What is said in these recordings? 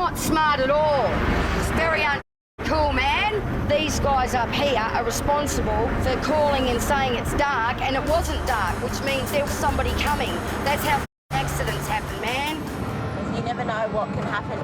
not smart at all. It's very uncool, man. These guys up here are responsible for calling and saying it's dark, and it wasn't dark, which means there was somebody coming. That's how accidents happen, man. You never know what can happen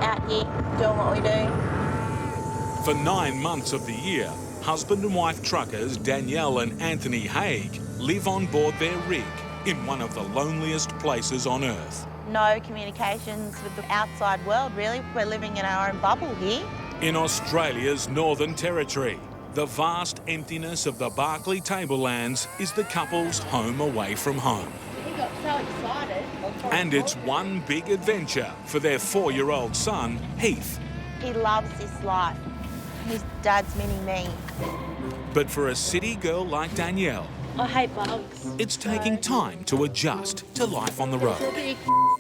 out here doing what we do. For 9 months of the year, husband and wife truckers Danielle and Anthony Haig live on board their rig in one of the loneliest places on Earth. No communications with the outside world, really. We're living in our own bubble here. In Australia's Northern Territory, the vast emptiness of the Barkly Tablelands is the couple's home away from home. He got so excited. And it's one big adventure for their 4-year-old son, Heath. He loves this life. His dad's mini-me. But for a city girl like Danielle, I hate bugs. it's taking time to adjust to life on the road.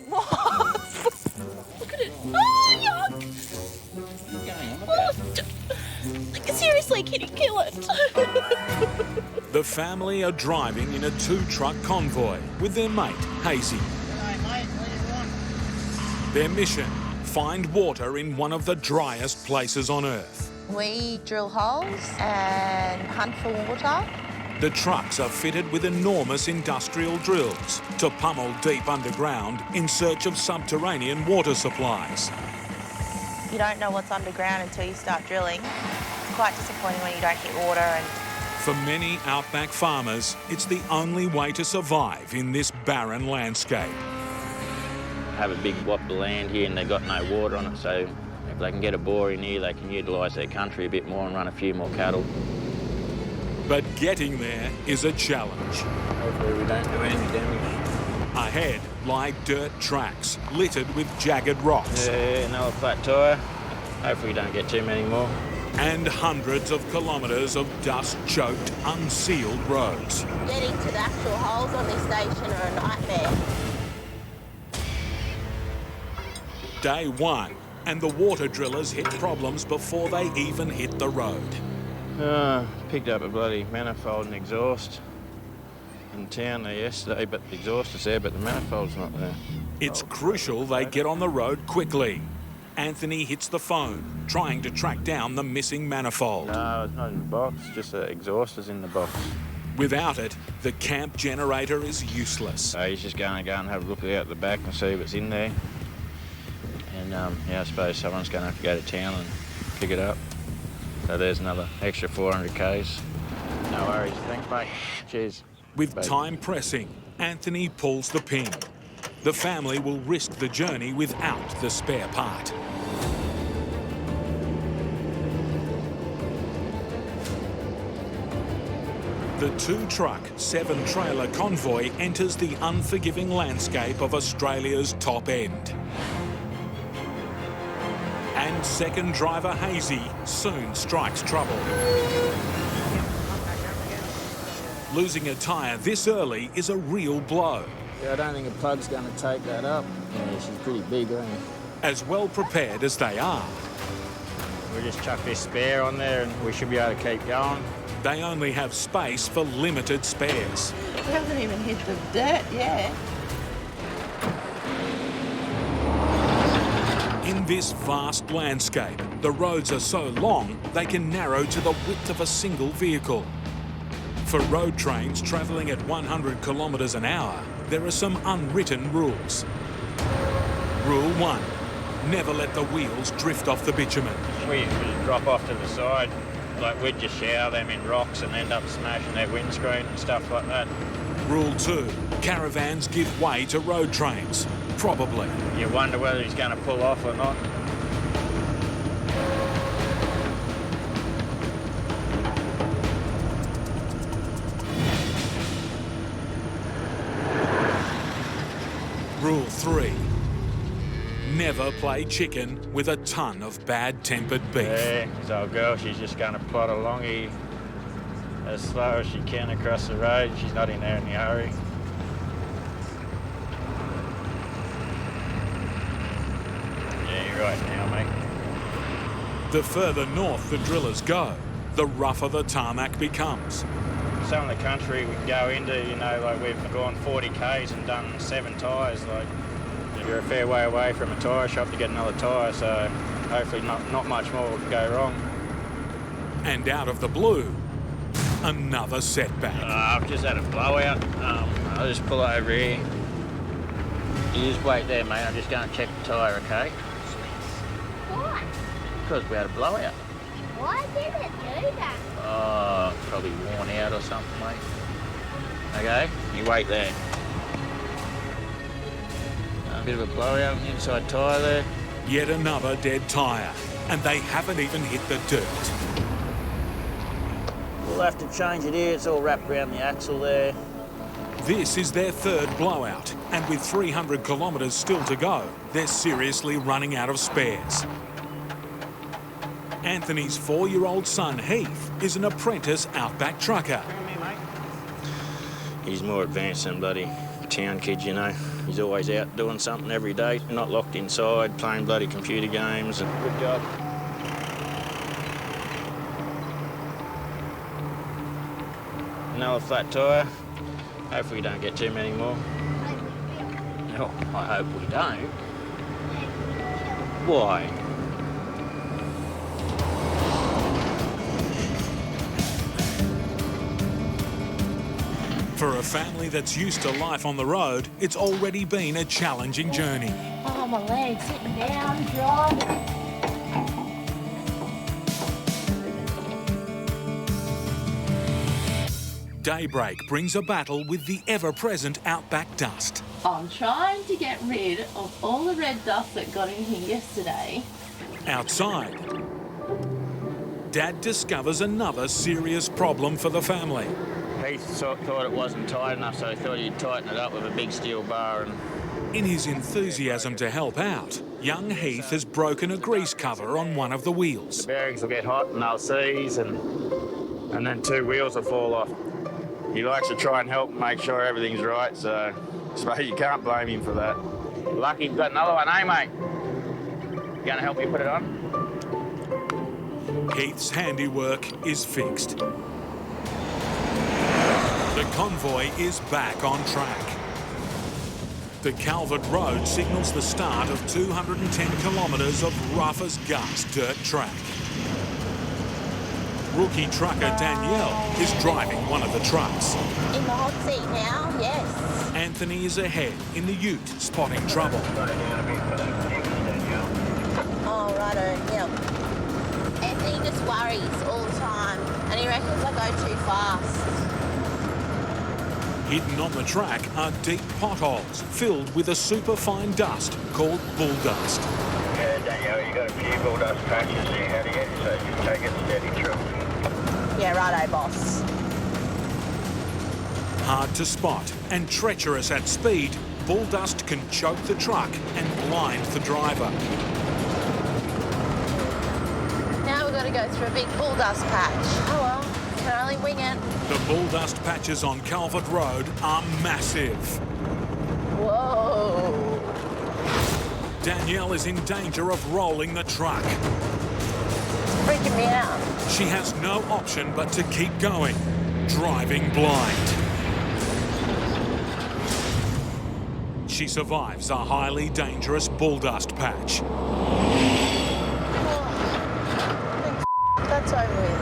What? Look at it. Oh, yuck! Like, seriously, can you kill it? The family are driving in a 2-truck convoy with their mate, Hazy. Hey, mate, what do you want? Their mission, find water in one of the driest places on Earth. We drill holes and hunt for water. The trucks are fitted with enormous industrial drills to pummel deep underground in search of subterranean water supplies. You don't know what's underground until you start drilling. It's quite disappointing when you don't hit water. And For many outback farmers, it's the only way to survive in this barren landscape. Have a big whop of land here and they've got no water on it, so if they can get a bore in here, they can utilise their country a bit more and run a few more cattle. But getting there is a challenge. Hopefully we don't do any damage. Ahead lie dirt tracks littered with jagged rocks. Yeah, another flat tyre. Hopefully we don't get too many more. And hundreds of kilometres of dust-choked, unsealed roads. getting to the actual holes on this station are a nightmare. Day 1, and the water drillers hit problems before they even hit the road. Picked up a bloody manifold and exhaust in town there yesterday, but the exhaust is there, but the manifold's not there. It's crucial they get on the road quickly. Anthony hits the phone, trying to track down the missing manifold. No, it's not in the box, just the exhaust is in the box. Without it, the camp generator is useless. So he's just going to go and have a look out the back and see what's in there. And yeah, I suppose someone's going to have to go to town and pick it up. So there's another extra 400 Ks. No worries, thanks mate. Cheers. With Bye. time pressing, Anthony pulls the pin. The family will risk the journey without the spare part. The 2-truck, 7-trailer convoy enters the unforgiving landscape of Australia's top end. And second driver Hazy soon strikes trouble. Losing a tyre this early is a real blow. Yeah, I don't think a plug's going to take that up. Yeah, she's pretty big, ain't she? As well prepared as they are, We'll just chuck this spare on there and we should be able to keep going. they only have space for limited spares. It hasn't even hit the dirt yet. In this vast landscape, the roads are so long they can narrow to the width of a single vehicle. For road trains travelling at 100 kilometres an hour, there are some unwritten rules. Rule 1, never let the wheels drift off the bitumen. We drop off to the side, like we'd just shower them in rocks and end up smashing their windscreen and stuff like that. Rule 2, caravans give way to road trains. Probably. You wonder whether he's going to pull off or not. Rule 3, never play chicken with a ton of bad-tempered beef. Yeah, this old girl, she's just going to plod along here as slow as she can across the road. She's not in there in a hurry. Yeah, you're right now, mate. The further north the drillers go, the rougher the tarmac becomes. Some of the country we can go into, you know, like we've gone 40 Ks and done 7 tyres, like, you're a fair way away from a tyre shop to get another tyre, so hopefully not much more will go wrong. And out of the blue, another setback. I've just had a blowout. I'll just pull over here. You just wait there, mate. I'm just going to check the tyre, okay? Why? Because we had a blowout. Why did it do that? Oh, probably worn out or something, mate. Okay, you wait there. A bit of a blowout on the inside tyre there. Yet another dead tyre, and they haven't even hit the dirt. We'll have to change it here. It's all wrapped around the axle there. This is their third blowout, and with 300 kilometres still to go, they're seriously running out of spares. Anthony's 4-year-old son, Heath, is an apprentice Outback trucker. He's more advanced than bloody town kids, you know. He's always out doing something every day, not locked inside, playing bloody computer games. And good job. Another flat tyre. Hopefully we don't get too many more. Oh, I hope we don't. Why? For a family that's used to life on the road, it's already been a challenging journey. Oh, my legs sitting down, driving. Daybreak brings a battle with the ever-present Outback dust. I'm trying to get rid of all the red dust that got in here yesterday. Outside, Dad discovers another serious problem for the family. Heath thought it wasn't tight enough, so he thought he'd tighten it up with a big steel bar. And In his enthusiasm to help out, young Heath has broken a grease cover on one of the wheels. the bearings will get hot and they'll seize, and then 2 wheels will fall off. He likes to try and help make sure everything's right, so I suppose you can't blame him for that. Lucky you've got another one, eh, mate? You gonna help me put it on? Heath's handiwork is fixed. The convoy is back on track. The Calvert Road signals the start of 210 kilometres of rough as gas dirt track. Rookie trucker Danielle is driving one of the trucks. In the hot seat now, yes. Anthony is ahead in the ute, spotting trouble. Oh, righto, yep. Anthony just worries all the time, and he reckons I go too fast. Hidden on the track are deep potholes filled with a superfine dust called bulldust. Yeah, Danielle, you got a few bulldust patches here. How to get so you take it steady through. Yeah, righto, boss. Hard to spot and treacherous at speed, bulldust can choke the truck and blind the driver. Now we've got to go through a big bulldust patch. Oh well, can only wing it. The bulldust patches on Calvert Road are massive. Whoa. Danielle is in danger of rolling the truck. It's freaking me out. She has no option but to keep going, driving blind. She survives a highly dangerous bulldust patch. That's over with.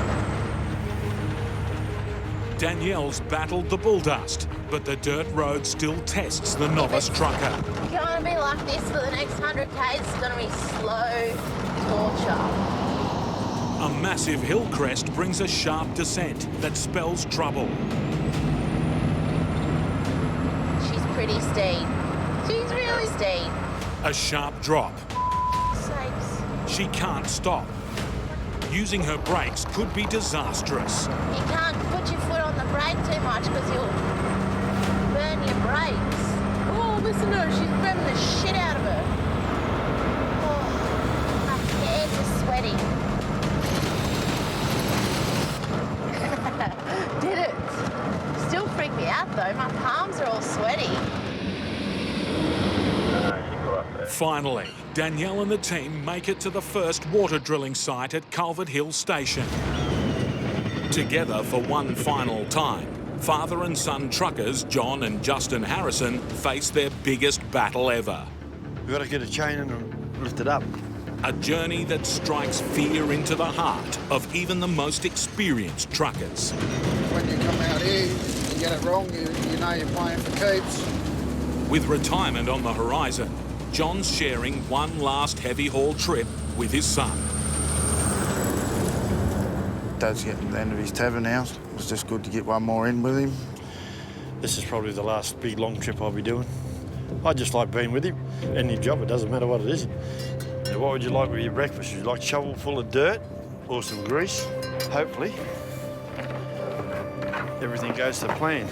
Danielle's battled the bulldust, but the dirt road still tests the novice trucker. It's going to be like this for the next 100 k's. It's going to be slow torture. A massive hill crest brings a sharp descent that spells trouble. She's pretty steep. She's really steep. A sharp drop. Sakes. She can't stop. Using her brakes could be disastrous. You can't put your foot on the brake too much because you'll burn your brakes. Oh, listen to her. She's revving the shit out of her. Oh, my hands are sweaty. Did it? Still freaked me out though. My palms are all sweaty. Finally, Danielle and the team make it to the first water drilling site at Calvert Hill Station. Together for one final time, father and son truckers John and Justin Harrison face their biggest battle ever. We've got to get a chain in and lift it up. A journey that strikes fear into the heart of even the most experienced truckers. When you come out here, you get it wrong, you know you're playing for keeps. With retirement on the horizon, John's sharing one last heavy haul trip with his son. Dad's getting to the end of his tether now. It's just good to get one more in with him. This is probably the last big long trip I'll be doing. I just like being with him. Any job, it doesn't matter what it is. Now, what would you like with your breakfast? Would you like a shovel full of dirt or some grease? Hopefully, everything goes to plan.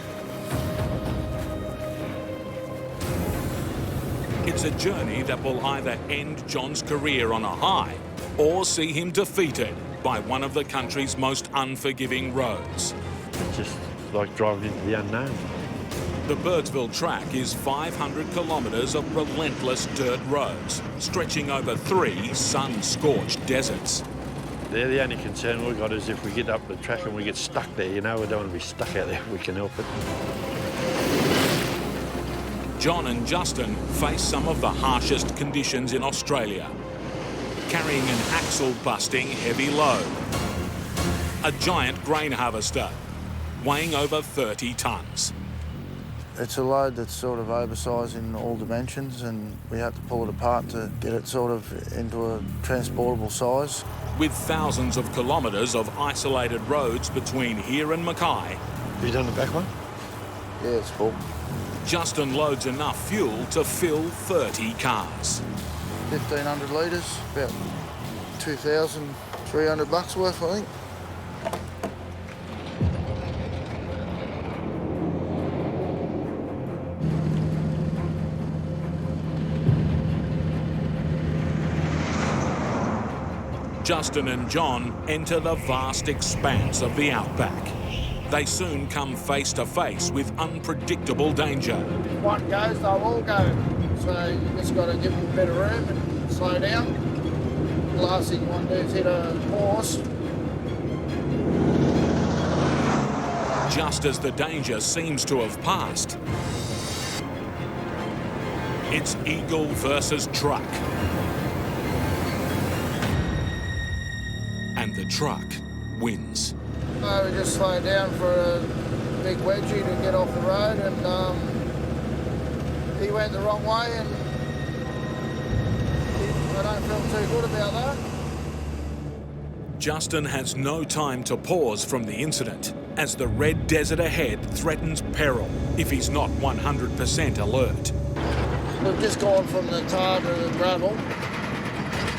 It's a journey that will either end John's career on a high or see him defeated by one of the country's most unforgiving roads. It's just like driving into the unknown. The Birdsville track is 500 kilometres of relentless dirt roads, stretching over 3 sun-scorched deserts. The only concern we've got is if we get up the track and we get stuck there, you know, we don't want to be stuck out there if we can help it. John and Justin face some of the harshest conditions in Australia, carrying an axle-busting heavy load. A giant grain harvester, weighing over 30 tonnes. It's a load that's sort of oversized in all dimensions, and we had to pull it apart to get it sort of into a transportable size. With thousands of kilometres of isolated roads between here and Mackay. Have you done the back one? Yeah, it's full. Justin loads enough fuel to fill 30 cars. 1,500 litres, about 2,300 bucks worth, I think. Justin and John enter the vast expanse of the Outback. They soon come face to face with unpredictable danger. If one goes, they'll all go. So you just got to give them a bit of room and slow down. The last thing you want to do is hit a horse. Just as the danger seems to have passed, it's eagle versus truck. And the truck wins. So we just slowed down for a big wedgie to get off the road, and he went the wrong way, and I don't feel too good about that. Justin has no time to pause from the incident as the red desert ahead threatens peril if he's not 100% alert. We've just gone from the tar to the gravel.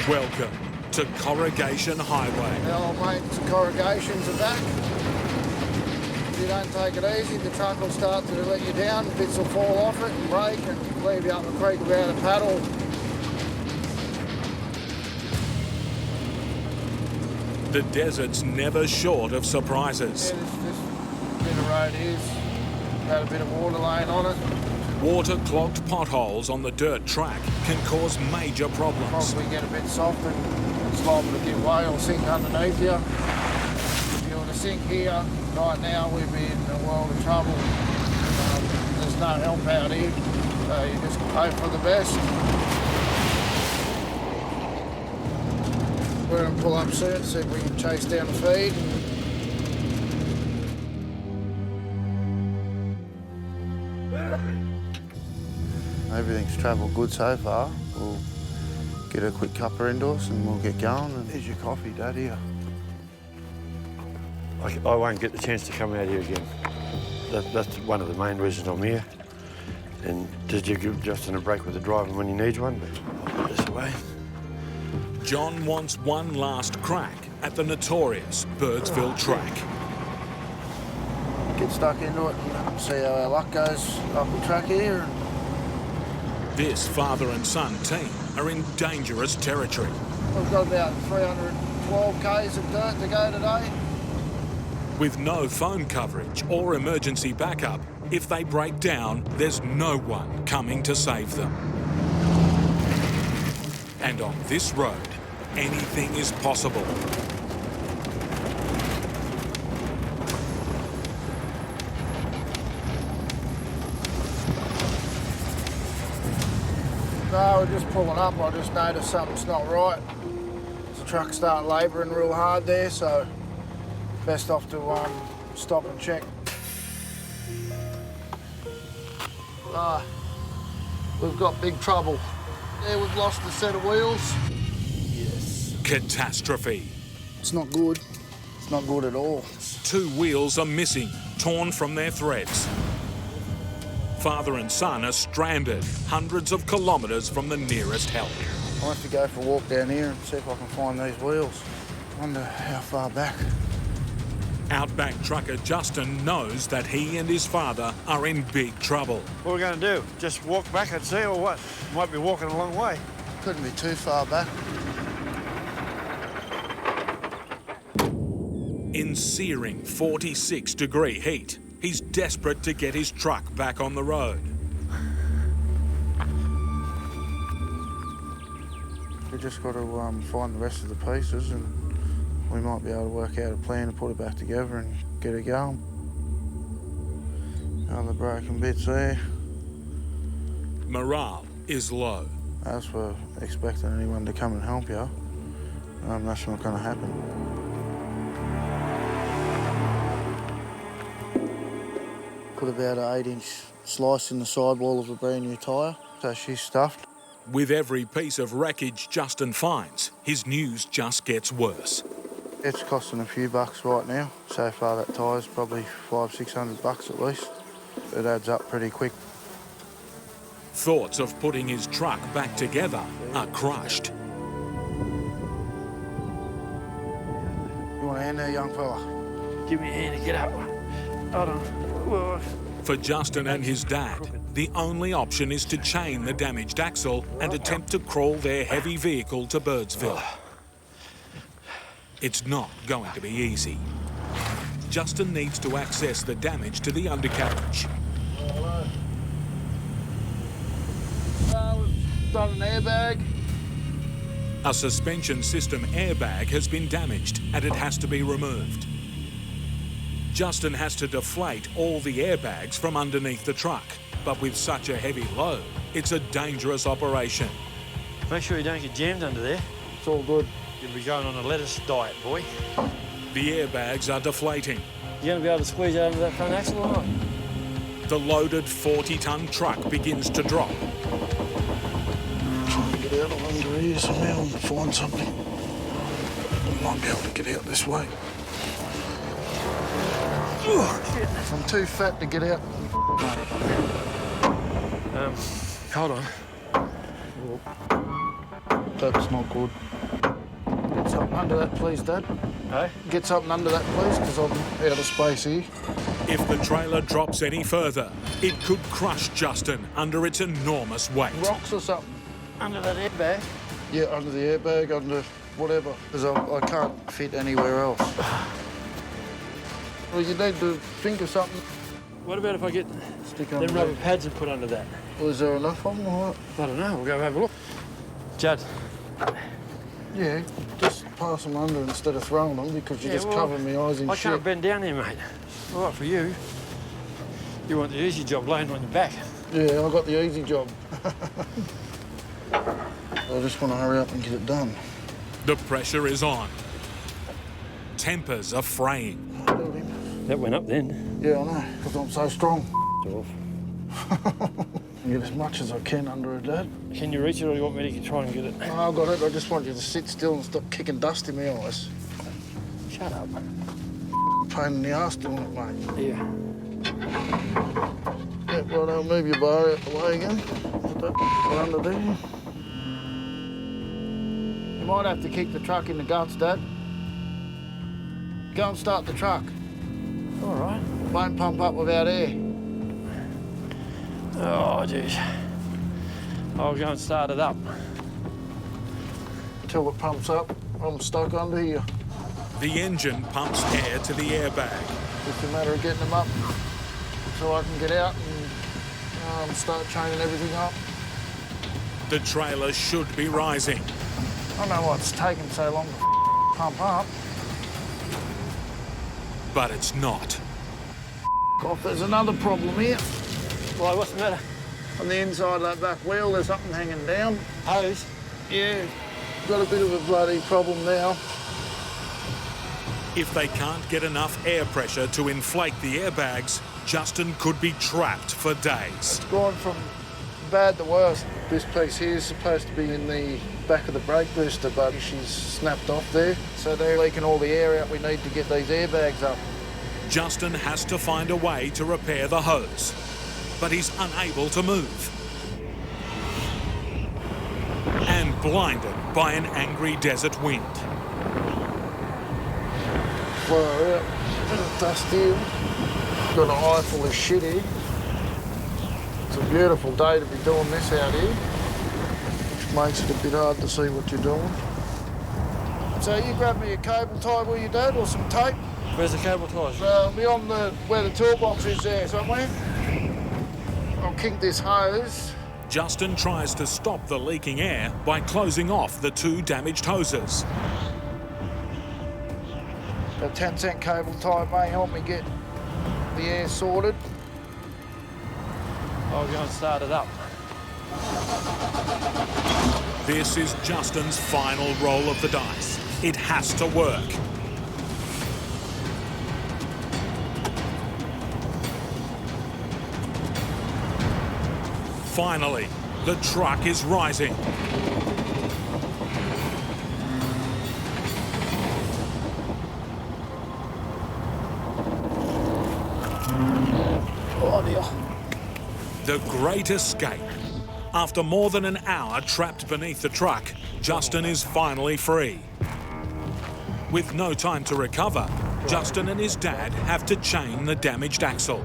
Welcome to Corrugation Highway. Our mates' corrugations are back. If you don't take it easy, the truck will start to let you down, bits will fall off it and break and leave you up the creek without a paddle. The desert's never short of surprises. Yeah, this bit of road is got a bit of water laying on it. Water-clogged potholes on the dirt track can cause major problems. Probably get a bit soft and it's liable to give way or sink underneath you. If you were to sink here, right now we'd be in a world of trouble. There's no help out here, so you just hope for the best. We're going to pull up soon, see if we can chase down the feed. Everything's travelled good so far. We'll get a quick cuppa into us and we'll get going. And here's your coffee, Dad, here. I won't get the chance to come out here again. That's one of the main reasons I'm here. And did you give Justin a break with the driving when he needs one? But I'll put this away. John wants one last crack at the notorious Birdsville track. Get stuck into it and see how our luck goes up the track here. This father and son team are in dangerous territory. We've got about 312 k's of dirt to go today. With no phone coverage or emergency backup, if they break down, there's no one coming to save them. And on this road, anything is possible. No, we're just pulling up. I just noticed something's not right. The truck start labouring real hard there, so best off to stop and check. We've got big trouble. Yeah, we've lost a set of wheels. Yes. Catastrophe. It's not good. It's not good at all. 2 wheels are missing, torn from their threads. Father and son are stranded, hundreds of kilometres from the nearest help. I'll have to go for a walk down here and see if I can find these wheels. I wonder how far back. Outback trucker Justin knows that he and his father are in big trouble. What are we going to do? Just walk back and see, or what? Might be walking a long way. Couldn't be too far back. In searing 46-degree heat, he's desperate to get his truck back on the road. We just got to find the rest of the pieces, and we might be able to work out a plan to put it back together and get it going. Other broken bits there. Morale is low. As for expecting anyone to come and help you, that's not going to happen. Put about an 8-inch slice in the sidewall of a brand new tyre, so she's stuffed. With every piece of wreckage Justin finds, his news just gets worse. It's costing a few bucks right now. So far that tyre's probably $500-600 at least. It adds up pretty quick. Thoughts of putting his truck back together are crushed. You want a hand there, young fella? Give me a hand to get up. Hold on. Whoa. For Justin and his dad, the only option is to chain the damaged axle and attempt to crawl their heavy vehicle to Birdsville. It's not going to be easy. Justin needs to access the damage to the undercarriage. We've done an airbag. A suspension system airbag has been damaged and it has to be removed. Justin has to deflate all the airbags from underneath the truck, but with such a heavy load, it's a dangerous operation. Make sure you don't get jammed under there. It's all good. You'll be going on a lettuce diet, boy. The airbags are deflating. You going to be able to squeeze out of that front axle or not? The loaded 40-ton truck begins to drop. Trying to get out of under here somehow and find something. Might be able to get out this way. I'm too fat to get out. Hold on. That's not good. Get something under that, please, Dad. Hey? Get something under that, please, because I'm out of space here. If the trailer drops any further, it could crush Justin under its enormous weight. Rocks or something. Under that airbag? Yeah, under the airbag, under whatever, because I can't fit anywhere else. Well, you need to think of something. What about if I get Stick them under rubber there. pads and put under that? Well, is there enough of them or what? I don't know. We'll go have a look. Judd. Yeah, just pass them under instead of throwing them because you're just covering my eyes in I shit. can't bend down here, mate. All right for you. You want the easy job laying on your back. Yeah, I got the easy job. I just want to hurry up and get it done. The pressure is on. Tempers are fraying. That went up then. Yeah, I know, because I'm so strong. Off. Get as much as I can under it, Dad. Can you reach it or do you want me to try and get it? No, I've got it. I just want you to sit still and stop kicking dust in my eyes. Shut up. Pain in the arse doing it, mate. Yeah. Yeah, well, I'll move your bar out the way again. Put that under there. You might have to kick the truck in the guts, Dad. Go and start the truck. All right. Won't pump up without air. Oh, jeez. I'll go and start it up. Until it pumps up, I'm stuck under here. The engine pumps air to the airbag. It's a matter of getting them up so I can get out and start chaining everything up. The trailer should be rising. I don't know why it's taking so long to pump up. But it's not. There's another problem here. Why, what's the matter? On the inside of that back wheel, there's something hanging down. Hose? Yeah, got a bit of a bloody problem now. If they can't get enough air pressure to inflate the airbags, Justin could be trapped for days. It's gone from bad to worse. This piece here is supposed to be in the back of the brake booster, but she's snapped off there. So they're leaking all the air out we need to get these airbags up. Justin has to find a way to repair the hose, but he's unable to move. And blinded by an angry desert wind. Well, a bit of dust here. Got an eye full of shit here. It's a beautiful day to be doing this out here, which makes it a bit hard to see what you're doing. So you grab me a cable tie, will you, Dad, or some tape? Where's the cable ties? Beyond where the toolbox is there somewhere. I'll kink this hose. Justin tries to stop the leaking air by closing off the 2 damaged hoses. A 10-cent cable tie may help me get the air sorted. I'll go and start it up. This is Justin's final roll of the dice. It has to work. Finally, the truck is rising. Oh dear. The great escape. After more than an hour trapped beneath the truck, Justin is finally free. With no time to recover, Justin and his dad have to chain the damaged axle.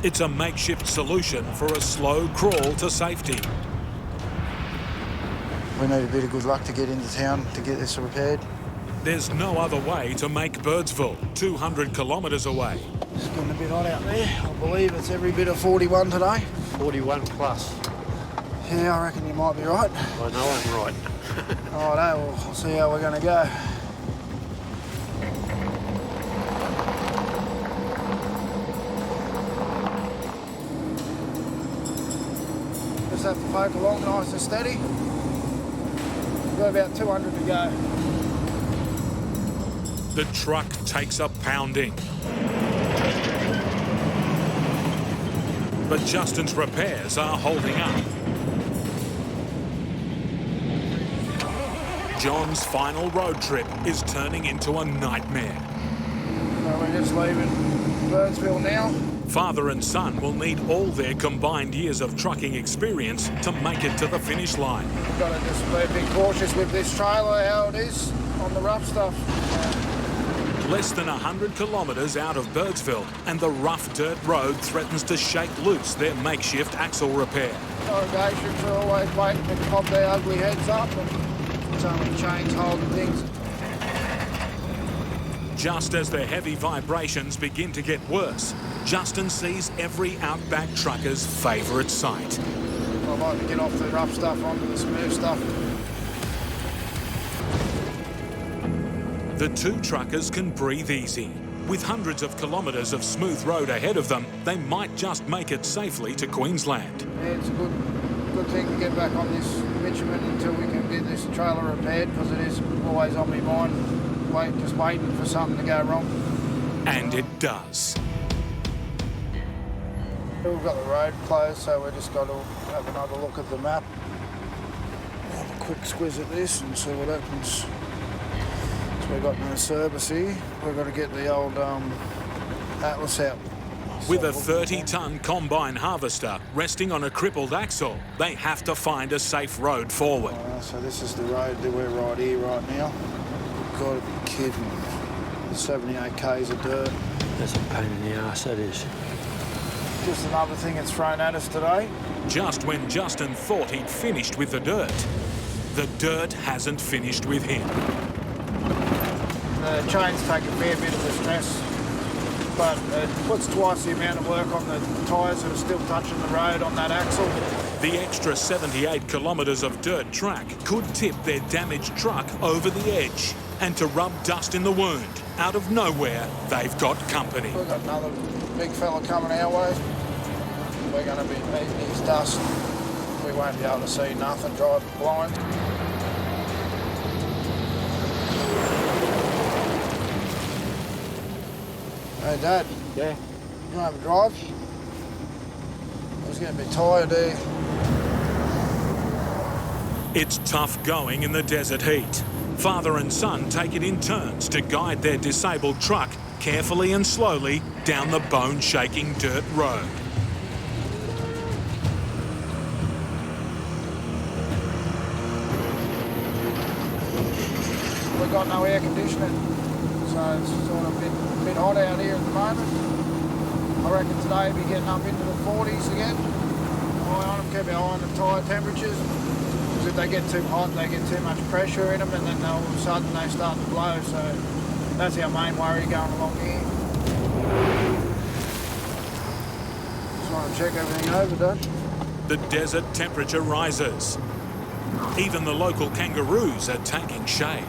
It's a makeshift solution for a slow crawl to safety. We need a bit of good luck to get into town to get this repaired. There's no other way to make Birdsville, 200 kilometres away. It's getting a bit hot out there. I believe it's every bit of 41 today. 41 plus. Yeah, I reckon you might be right. I know I'm right. All right, well, we'll see how we're going to go. Just have to poke along nice and steady. We've got about 200 to go. The truck takes a pounding. But Justin's repairs are holding up. John's final road trip is turning into a nightmare. So we're just leaving Birdsville now. Father and son will need all their combined years of trucking experience to make it to the finish line. We've got to just be a bit cautious with this trailer, how it is on the rough stuff. Less than 100 kilometres out of Birdsville, and the rough dirt road threatens to shake loose their makeshift axle repair. Irrigations are always waiting to pop their ugly heads up, and it's only chains holding things. Just as the heavy vibrations begin to get worse, Justin sees every Outback trucker's favourite sight. I like to get off the rough stuff onto the smooth stuff. The 2 truckers can breathe easy. With hundreds of kilometres of smooth road ahead of them, they might just make it safely to Queensland. Yeah, it's a good thing to get back on this bitumen until we can get this trailer repaired, because it is always on my mind, just waiting for something to go wrong. And it does. We've got the road closed, so we've just got to have another look at the map. Have a quick squiz at this and see what happens. So we've got no service here. We've got to get the old Atlas out. With a 30-tonne combine harvester resting on a crippled axle, they have to find a safe road forward. So this is the road that we're right here right now. You've got to be kidding. 78 k's of dirt. That's a pain in the arse, that is. Just another thing that's thrown at us today. Just when Justin thought he'd finished with the dirt hasn't finished with him. The chains take a fair bit of the stress, but it puts twice the amount of work on the tyres that are still touching the road on that axle. The extra 78 kilometres of dirt track could tip their damaged truck over the edge. And to rub dust in the wound, out of nowhere, they've got company. We've got another big fella coming our way. we're going to be eating his dust. We won't be able to see nothing, drive blind. Hey Dad. Yeah. You want to have a drive? I was getting a bit tired there. It's tough going in the desert heat. Father and son take it in turns to guide their disabled truck carefully and slowly down the bone-shaking dirt road. We've got no air conditioning, so it's sort of a bit hot out here at the moment. I reckon today we'll be getting up into the 40s again. Eye on them, keep our eye on the tyre temperatures. Because if they get too hot, they get too much pressure in them, and then all of a sudden they start to blow. So that's our main worry going along here. Just want to check everything over, Dad. The desert temperature rises. Even the local kangaroos are taking shade.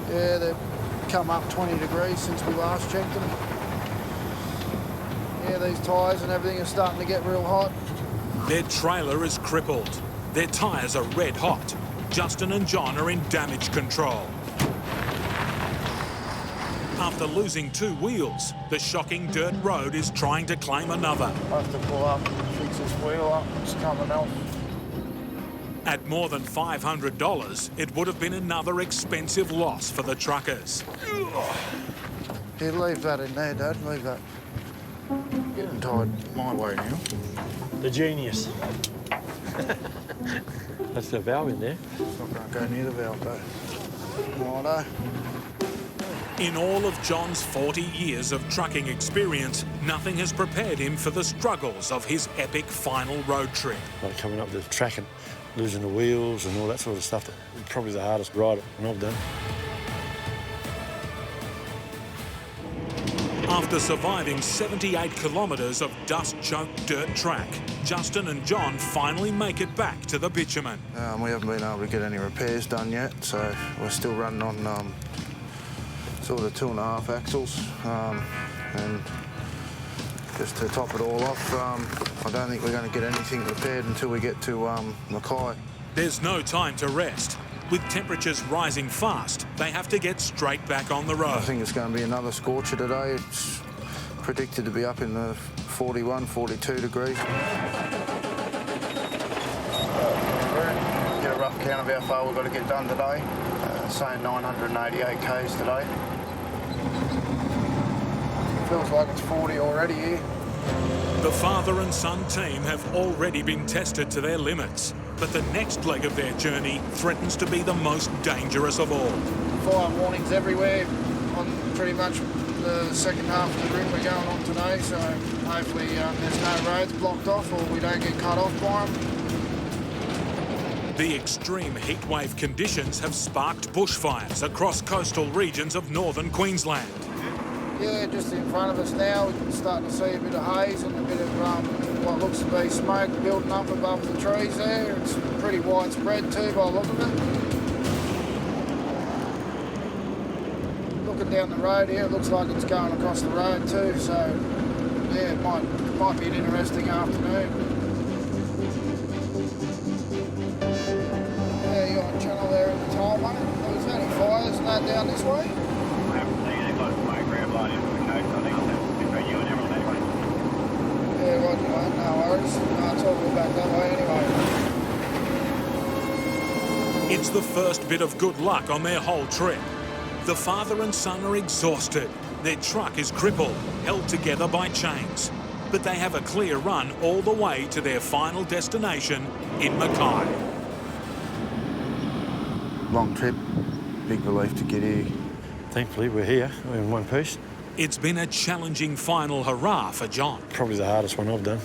Yeah, they've come up 20 degrees since we last checked them. Yeah, these tyres and everything are starting to get real hot. Their trailer is crippled. Their tyres are red hot. Justin and John are in damage control. After losing 2 wheels, the shocking dirt road is trying to claim another. I have to pull up and fix this wheel up. It's coming off. At more than $500, it would have been another expensive loss for the truckers. Here, leave that in there, Dad. Leave that. Get them tied my way now. The genius. That's the valve in there. Not going to go near the valve, though. Righto. In all of John's 40 years of trucking experience, nothing has prepared him for the struggles of his epic final road trip. Like coming up the track and losing the wheels and all that sort of stuff. That's probably the hardest ride I've done. After surviving 78 kilometres of dust-choked dirt track, Justin and John finally make it back to the bitumen. We haven't been able to get any repairs done yet, so we're still running on sort of 2.5 axles. And just to top it all off, I don't think we're going to get anything repaired until we get to Mackay. There's no time to rest. With temperatures rising fast, they have to get straight back on the road. I think it's going to be another scorcher today. It's predicted to be up in the 41, 42 degrees. Get a rough count of how far we've got to get done today. Saying 988 k's today. Feels like it's 40 already here. The father and son team have already been tested to their limits, but the next leg of their journey threatens to be the most dangerous of all. Fire warnings everywhere on pretty much the second half of the route we're going on today, so hopefully there's no roads blocked off or we don't get cut off by them. The extreme heatwave conditions have sparked bushfires across coastal regions of northern Queensland. Yeah, just in front of us now, we're starting to see a bit of haze and a bit of what looks to be smoke building up above the trees there. It's pretty widespread too by the look of it. Looking down the road here, it looks like it's going across the road too, so yeah, it might be an interesting afternoon. Yeah, you're on channel there at the time, mate. There's any fires and that down this way? I haven't seen any blood smoke grab light into the coast. I think I'll have to bring you and everyone anyway. Yeah, right, mate, no worries. It's all good back that way anyway. It's the first bit of good luck on their whole trip. The father and son are exhausted. Their truck is crippled, held together by chains. But they have a clear run all the way to their final destination in Mackay. Long trip, big relief to get here. Thankfully, we're here. We're in one piece. It's been a challenging final hurrah for John. Probably the hardest one I've done.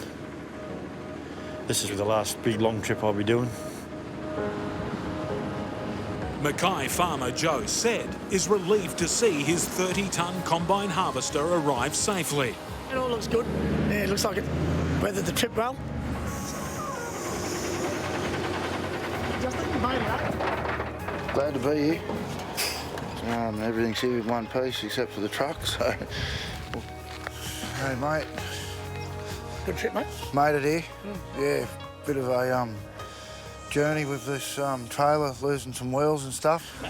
This is the last big long trip I'll be doing. Mackay farmer Joe said is relieved to see his 30-tonne combine harvester arrive safely. It all looks good. Yeah, it looks like it weathered the trip well. Justin, you made it, eh? Glad to be here. Everything's here in one piece except for the truck, so Hey, mate. Good trip, mate. Made it here. Yeah, bit of a journey with this trailer, losing some wheels and stuff.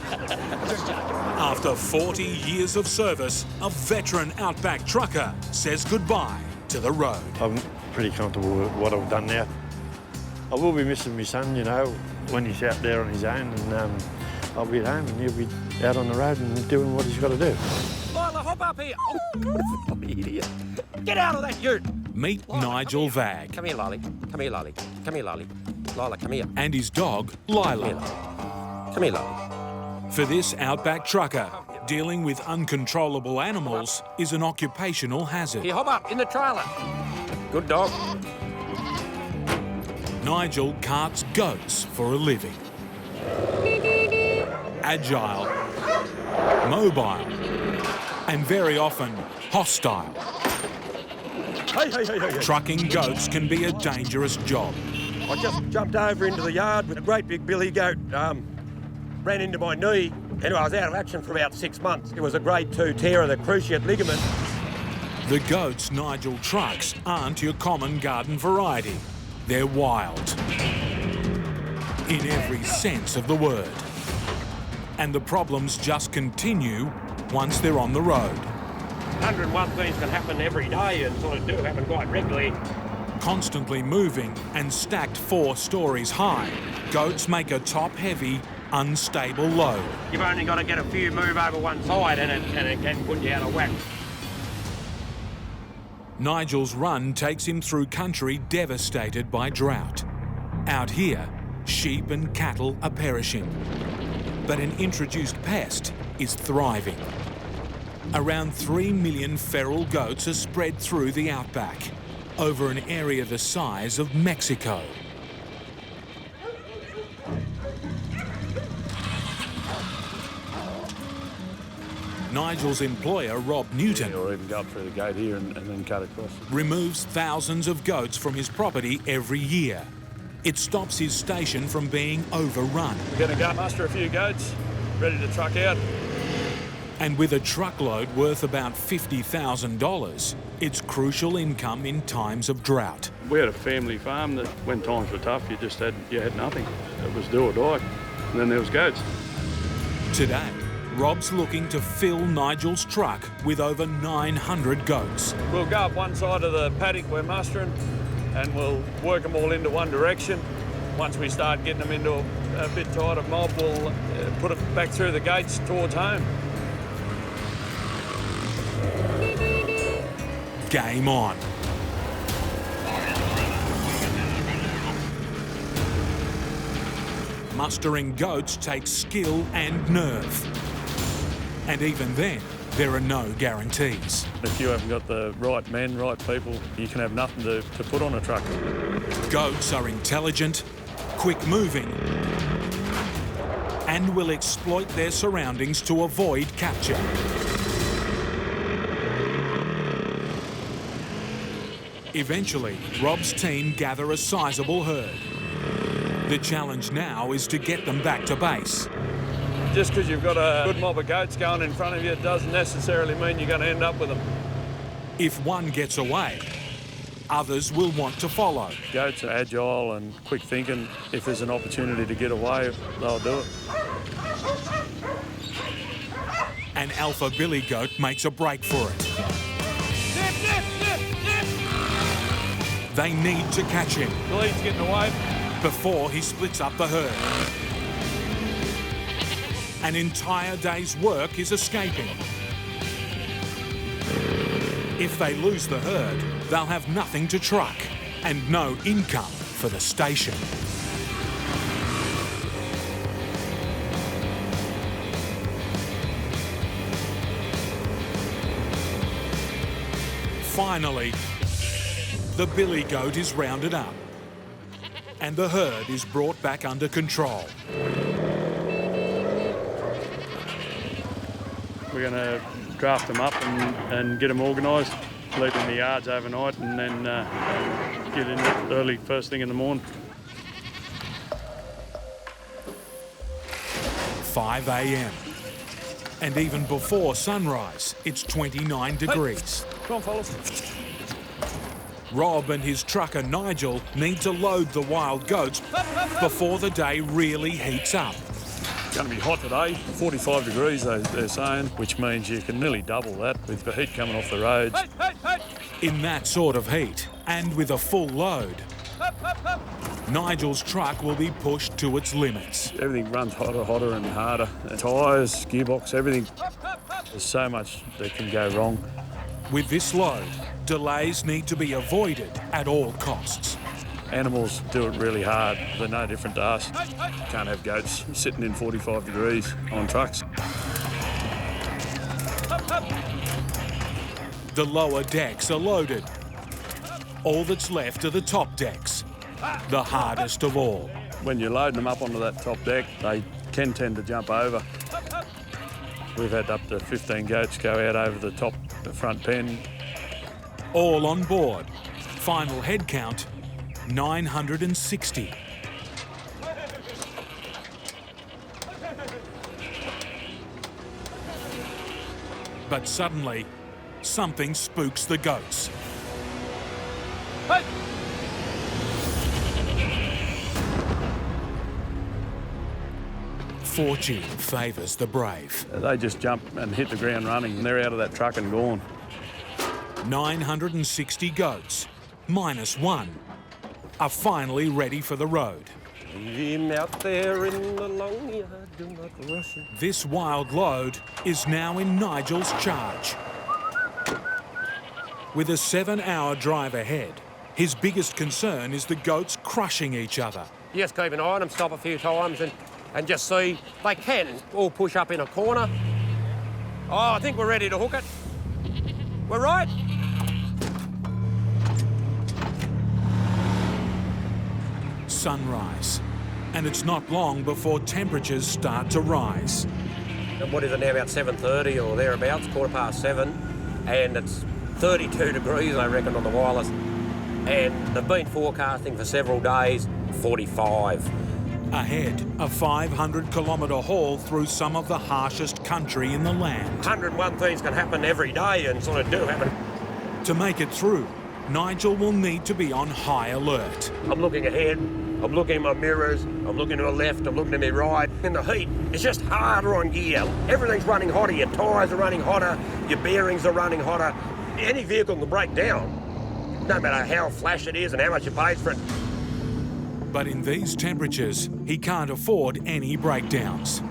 After 40 years of service, a veteran Outback trucker says goodbye to the road. I'm pretty comfortable with what I've done now. I will be missing my son, you know, when he's out there on his own, and I'll be at home and he'll be out on the road and doing what he's got to do. Lila, hop up here. Oh, idiot. Get out of that ute. Meet Nigel Vag. Come here, Lolly. Come here, Lolly. Come here, Lolly. Lila, come here. And his dog, Lila. Come here, Lolly. For this Outback trucker, dealing with uncontrollable animals is an occupational hazard. Here, hop up in the trailer. Good dog. Nigel carts goats for a living. Agile, mobile, and very often hostile. Hey. Trucking goats can be a dangerous job. I just jumped over into the yard with a great big billy goat, ran into my knee. Anyway, I was out of action for about 6 months. It was a grade 2 tear of the cruciate ligament. The goats Nigel trucks aren't your common garden variety. They're wild. In every sense of the word. And the problems just continue once they're on the road. 101 things can happen every day and sort of do happen quite regularly. Constantly moving and stacked 4 stories high, goats make a top-heavy, unstable load. You've only got to get a few move over one side and it can put you out of whack. Nigel's run takes him through country devastated by drought. Out here, sheep and cattle are perishing. But an introduced pest is thriving. Around 3 million feral goats are spread through the outback, over an area the size of Mexico. Nigel's employer, Rob Newton, or even go up through the gate here and then cut across. Removes thousands of goats from his property every year. It stops his station from being overrun. We're going to go muster a few goats, ready to truck out. And with a truckload worth about $50,000, it's crucial income in times of drought. We had a family farm that when times were tough, you had nothing. It was do or die. And then there was goats. Today, Rob's looking to fill Nigel's truck with over 900 goats. We'll go up one side of the paddock we're mustering and we'll work them all into one direction. Once we start getting them into a bit tighter mob, we'll put it back through the gates towards home. Game on. Mustering goats takes skill and nerve. And even then, there are no guarantees. If you haven't got the right men, right people, you can have nothing to put on a truck. Goats are intelligent, quick-moving, and will exploit their surroundings to avoid capture. Eventually, Rob's team gather a sizable herd. The challenge now is to get them back to base. Just because you've got a good mob of goats going in front of you doesn't necessarily mean you're going to end up with them. If one gets away, others will want to follow. Goats are agile and quick thinking. If there's an opportunity to get away, they'll do it. An alpha billy goat makes a break for it. They need to catch him. The lead's getting away. Before he splits up the herd. An entire day's work is escaping. If they lose the herd, they'll have nothing to truck and no income for the station. Finally, the billy goat is rounded up and the herd is brought back under control. We're going to draft them up and get them organised, leave them in the yards overnight and then get in early first thing in the morning. 5 a.m. And even before sunrise, it's 29 degrees. Hey, come on, fellas. Rob and his trucker Nigel need to load the wild goats before the day really heats up. It's going to be hot today, 45 degrees they're saying, which means you can nearly double that with the heat coming off the roads. In that sort of heat, and with a full load, Nigel's truck will be pushed to its limits. Everything runs hotter and harder. Tyres, gearbox, everything. There's so much that can go wrong. With this load, delays need to be avoided at all costs. Animals do it really hard. They're no different to us. Can't have goats sitting in 45 degrees on trucks. The lower decks are loaded. All that's left are the top decks, the hardest of all. When you're loading them up onto that top deck, they can tend to jump over. We've had up to 15 goats go out over the top, the front pen. All on board. Final head count, 960. But suddenly, something spooks the goats. Hey! Fortune favours the brave. They just jump and hit the ground running, and they're out of that truck and gone. 960 goats, minus one, are finally ready for the road. Him out there in the long yard, do not rush it. This wild load is now in Nigel's charge. With a 7-hour drive ahead, his biggest concern is the goats crushing each other. You just keep an eye on them, stop a few times and just see. They can all push up in a corner. Oh, I think we're ready to hook it. We're right. Sunrise, and it's not long before temperatures start to rise. And what is it now, about 7:30 or thereabouts, 7:15, and it's 32 degrees, I reckon, on the wireless. And they've been forecasting for several days, 45. Ahead, a 500-kilometre haul through some of the harshest country in the land. 101 things can happen every day and sort of do happen. To make it through, Nigel will need to be on high alert. I'm looking ahead, I'm looking in my mirrors, I'm looking to the left, I'm looking to my right. In the heat, it's just harder on gear. Everything's running hotter, your tyres are running hotter, your bearings are running hotter. Any vehicle can break down, no matter how flash it is and how much you paid for it. But in these temperatures, he can't afford any breakdowns.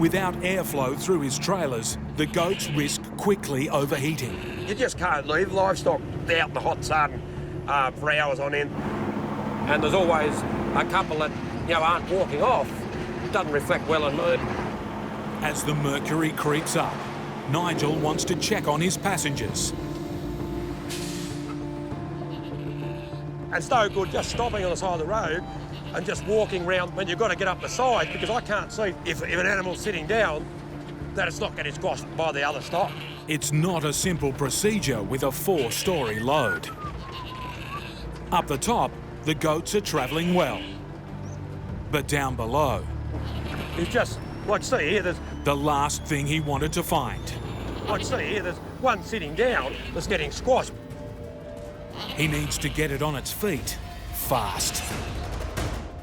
Without airflow through his trailers, the goats risk quickly overheating. You just can't leave livestock out in the hot sun for hours on end. And there's always a couple that, aren't walking off. It doesn't reflect well on mood. As the mercury creeps up, Nigel wants to check on his passengers. It's no good just stopping on the side of the road and just walking round when you've got to get up the side, because I can't see if an animal's sitting down that it's not getting squashed by the other stop. It's not a simple procedure with a 4-storey load. Up the top, the goats are travelling well. But down below... It's just, like see here, there's... the last thing he wanted to find. Like see here, there's one sitting down that's getting squashed. He needs to get it on its feet, fast.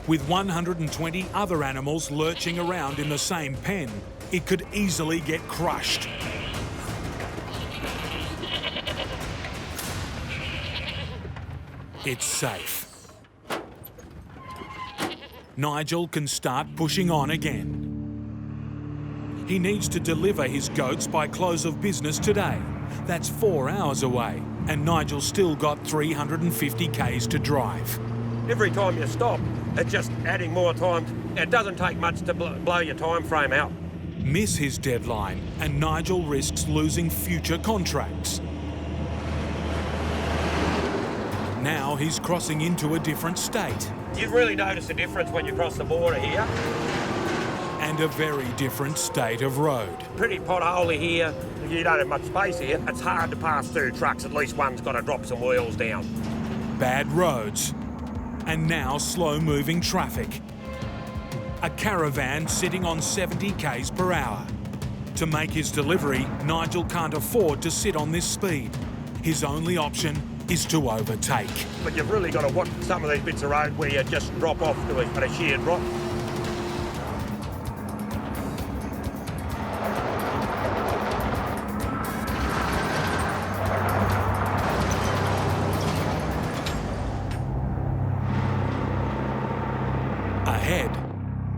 With 120 other animals lurching around in the same pen, it could easily get crushed. It's safe. Nigel can start pushing on again. He needs to deliver his goats by close of business today. That's 4 hours away, and Nigel's still got 350 k's to drive. Every time you stop, it's just adding more time. It doesn't take much to blow your time frame out. Miss his deadline, and Nigel risks losing future contracts. Now he's crossing into a different state. You really notice a difference when you cross the border here. And a very different state of road. Pretty potholy here. You don't have much space here. It's hard to pass through trucks. At least one's got to drop some wheels down. Bad roads. And now slow-moving traffic. A caravan sitting on 70 k's per hour. To make his delivery, Nigel can't afford to sit on this speed. His only option, is to overtake. But you've really got to watch some of these bits of road where you just drop off to a sheer drop. Ahead,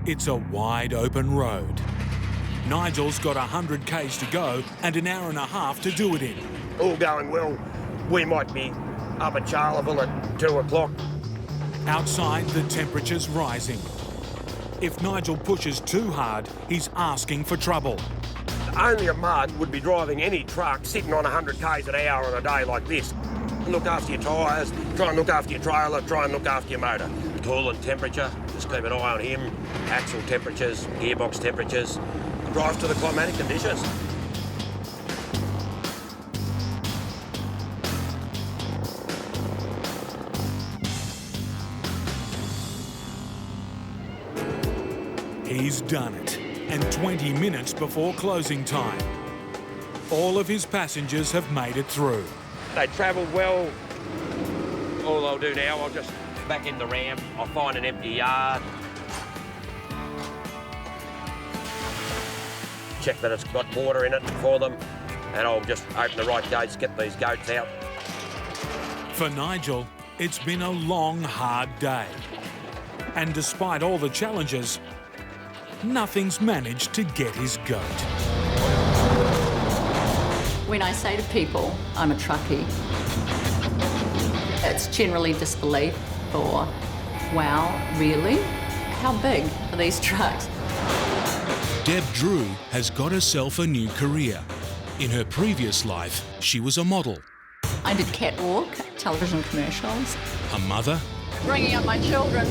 it's a wide open road. Nigel's got 100 k's to go and an hour and a half to do it in. All going well, we might be up at Charleville at 2 o'clock. Outside, the temperature's rising. If Nigel pushes too hard, he's asking for trouble. Only a mug would be driving any truck sitting on 100 k's an hour on a day like this. Look after your tyres, try and look after your trailer, try and look after your motor. Coolant temperature, just keep an eye on him, axle temperatures, gearbox temperatures, drive to the climatic conditions. He's done it, and 20 minutes before closing time. All of his passengers have made it through. They travelled well. All I'll do now, I'll just back in the ramp, I'll find an empty yard. Check that it's got water in it for them, and I'll just open the right gates, get these goats out. For Nigel, it's been a long, hard day. And despite all the challenges, nothing's managed to get his goat. When I say to people, I'm a truckie, it's generally disbelief or, wow, really? How big are these trucks? Deb Drew has got herself a new career. In her previous life, she was a model. I did catwalk, television commercials. A mother. Bringing up my children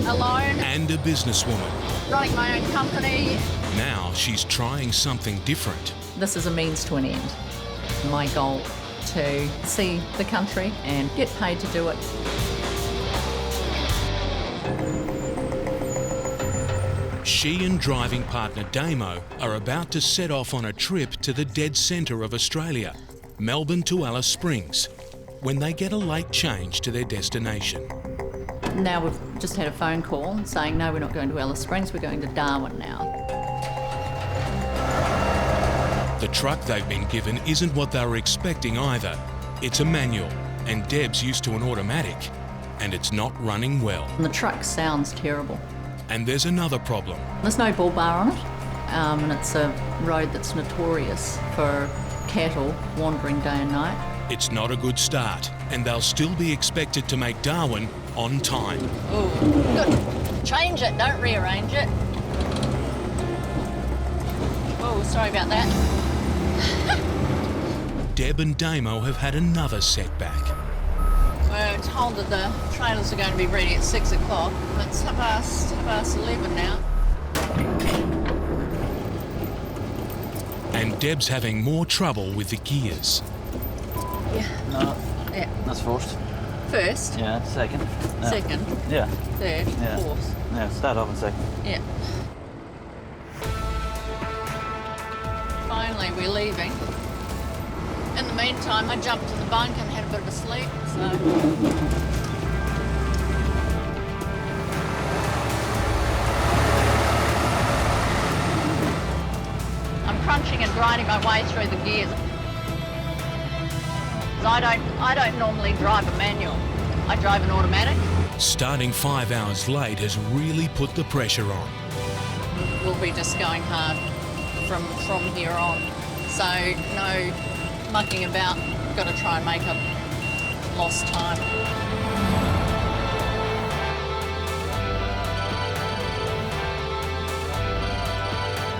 alone. And a businesswoman. Running my own company. Now she's trying something different. This is a means to an end. My goal to see the country and get paid to do it. She and driving partner Damo are about to set off on a trip to the dead centre of Australia, Melbourne to Alice Springs, when they get a late change to their destination. Now we've just had a phone call saying, no, we're not going to Alice Springs, we're going to Darwin now. The truck they've been given isn't what they were expecting either. It's a manual, and Deb's used to an automatic, and it's not running well. And the truck sounds terrible. And there's another problem. There's no bull bar on it, and it's a road that's notorious for cattle wandering day and night. It's not a good start, and they'll still be expected to make Darwin on time. Oh, good. Change it, don't rearrange it. Oh, sorry about that. Deb and Damo have had another setback. We're told that the trailers are going to be ready at 6 o'clock. It's half past 11 now. And Deb's having more trouble with the gears. Yeah. No. Yeah. That's first. First. Yeah, second. No. Second. Yeah. Third. Yeah. Fourth. Yeah, start off in second. Yeah. Finally, we're leaving. In the meantime, I jumped in the bunk and had a bit of a sleep, so... I'm crunching and grinding my way through the gears. I don't normally drive a manual. I drive an automatic. Starting 5 hours late has really put the pressure on. We'll be just going hard from here on. So no mucking about. Got to try and make up lost time.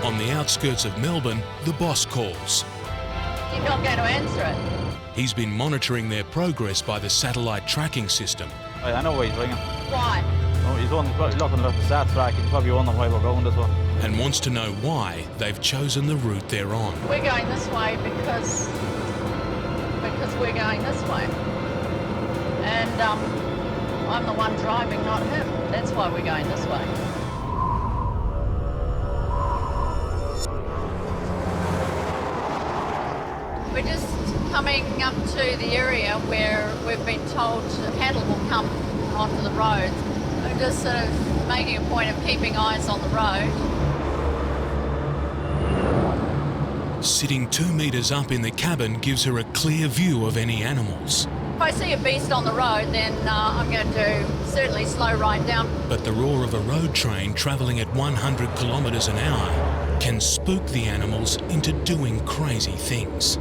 On the outskirts of Melbourne, the boss calls. You're not going to answer it. He's been monitoring their progress by the satellite tracking system. Hey, I know why he's ringing. Why? Oh, he's looking at the sat track. He's probably wondering why we're going this way. And wants to know why they've chosen the route they're on. We're going this way because we're going this way. And I'm the one driving, not him. That's why we're going this way. We're just coming up to the area where we've been told cattle will come onto the roads. I'm just sort of making a point of keeping eyes on the road. Sitting 2 metres up in the cabin gives her a clear view of any animals. If I see a beast on the road, then I'm going to certainly slow right down. But the roar of a road train travelling at 100 kilometres an hour can spook the animals into doing crazy things.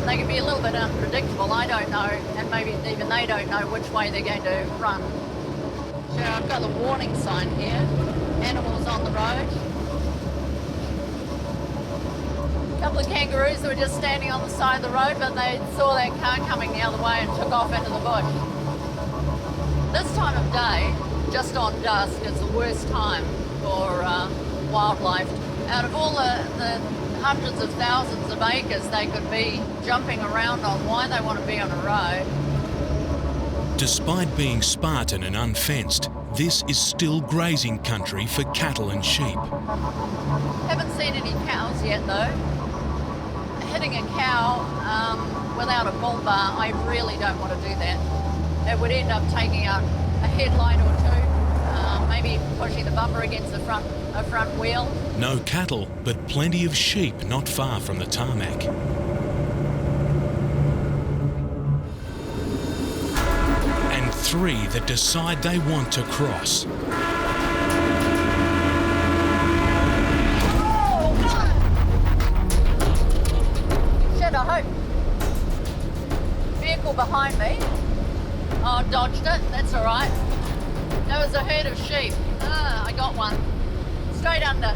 They can be a little bit unpredictable, I don't know, and maybe even they don't know which way they're going to run. So I've got the warning sign here, animals on the road. A couple of kangaroos that were just standing on the side of the road, but they saw that car coming the other way and took off into the bush. This time of day, just on dusk, is the worst time for wildlife. Out of all the hundreds of thousands of acres they could be jumping around on, why they want to be on a road. Despite being spartan and unfenced, this is still grazing country for cattle and sheep. Haven't seen any cows yet though. Hitting a cow without a bull bar, I really don't want to do that. It would end up taking out a headlight or two, maybe pushing the bumper against a front wheel. No cattle, but plenty of sheep not far from the tarmac. And 3 that decide they want to cross. Shit, I hope. Vehicle behind me. Oh, dodged it, that's all right. That was a herd of sheep. I got one. Straight under.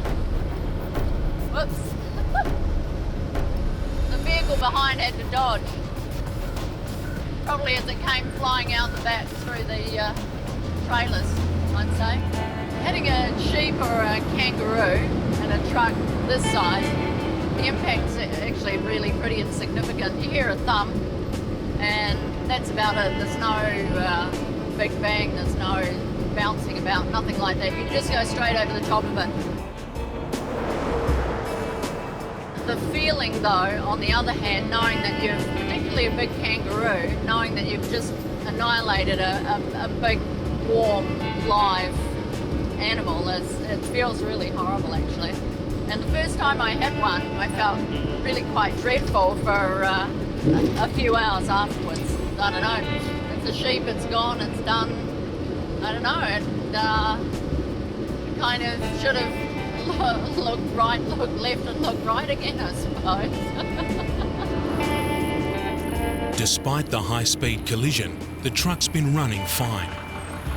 Whoops. The vehicle behind had to dodge. Probably as it came flying out the back through the trailers, I'd say. Hitting a sheep or a kangaroo in a truck this size, the impact's actually really pretty insignificant. You hear a thump, and that's about it. There's no big bang, there's no bouncing about, nothing like that. You just go straight over the top of it. The feeling though, on the other hand, knowing that you've, particularly a big kangaroo, knowing that you've just annihilated a big, warm, live animal, it feels really horrible actually. And the first time I had one, I felt really quite dreadful for a few hours afterwards. I don't know, it's a sheep, it's gone, it's done. I don't know, it kind of should have looked right, looked left and looked right again, I suppose. Despite the high-speed collision, the truck's been running fine.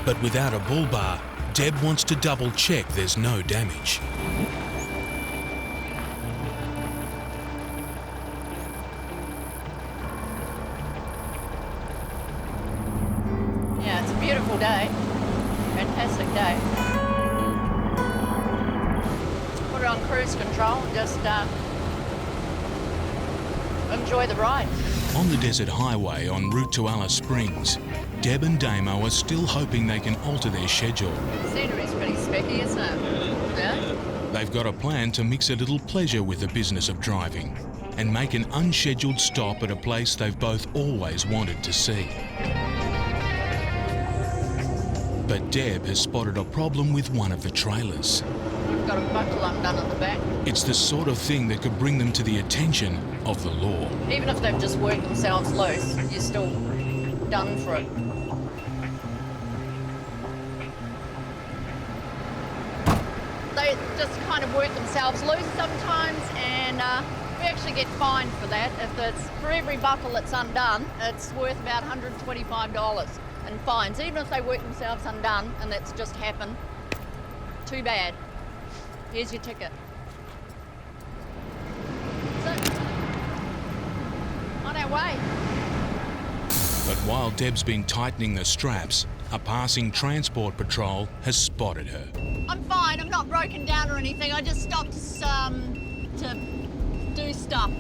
But without a bull bar, Deb wants to double-check there's no damage. Yeah, it's a beautiful day. Fantastic day. Put it on cruise control and just enjoy the ride. On the desert highway en route to Alice Springs, Deb and Damo are still hoping they can alter their schedule. The scenery's pretty specky, isn't it? Yeah. They've got a plan to mix a little pleasure with the business of driving and make an unscheduled stop at a place they've both always wanted to see. But Deb has spotted a problem with one of the trailers. We've got a buckle undone at the back. It's the sort of thing that could bring them to the attention of the law. Even if they've just worked themselves loose, you're still done for it. They just kind of work themselves loose sometimes, and we actually get fined for that. If it's for every buckle that's undone, it's worth about $125 in fines. Even if they work themselves undone and that's just happened, too bad. Here's your ticket. That's it. On our way. But while Deb's been tightening the straps, a passing transport patrol has spotted her. I'm fine, I'm not broken down or anything. I just stopped to do stuff.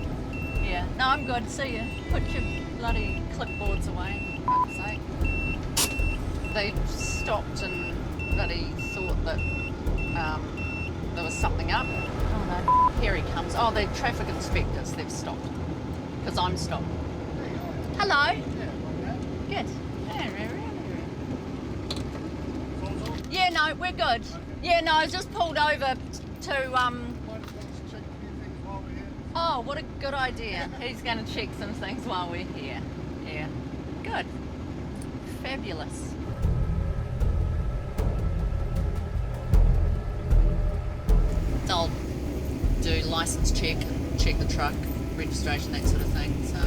Yeah, no, I'm good. See you. Put your bloody clipboards away, for fuck's sake. They stopped and bloody thought that there was something up. Oh no, here he comes. Oh, they're traffic inspectors, they've stopped. Because I'm stopped. Hello. Good. Yeah, no, we're good. Yeah, no, I just pulled over to, Oh, what a good idea. He's going to check some things while we're here. Yeah, good. Fabulous. They'll do license check, check the truck, registration, that sort of thing. So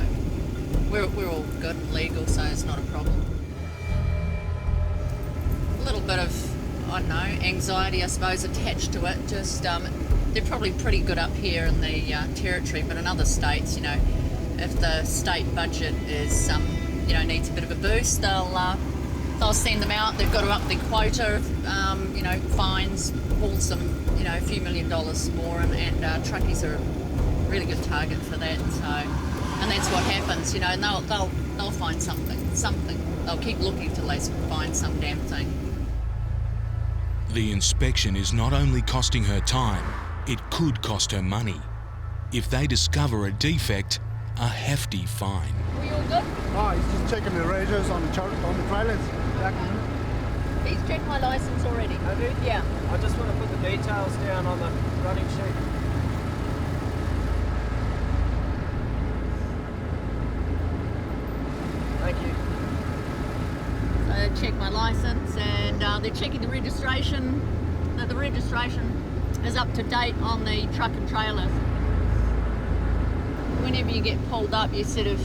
we're all good and legal, so it's not a problem. A little bit of, I don't know, anxiety, I suppose, attached to it. Just they're probably pretty good up here in the territory, but in other states, you know, if the state budget is, you know, needs a bit of a boost, they'll send them out. They've got to up their quota of, you know, fines, haul some, you know, a few $1 million more, and truckies are a really good target for that. So, and that's what happens, you know, and they'll find something. They'll keep looking till they find some damn thing. The inspection is not only costing her time, it could cost her money. If they discover a defect, a hefty fine. Were you all good? Oh, he's just checking the radios on the trailers. He's checked my license already. Have you? Yeah. I just want to put the details down on the running sheet. Thank you. So they check my license, and they're checking the registration. The registration is up to date on the truck and trailer. Whenever you get pulled up, you sort of,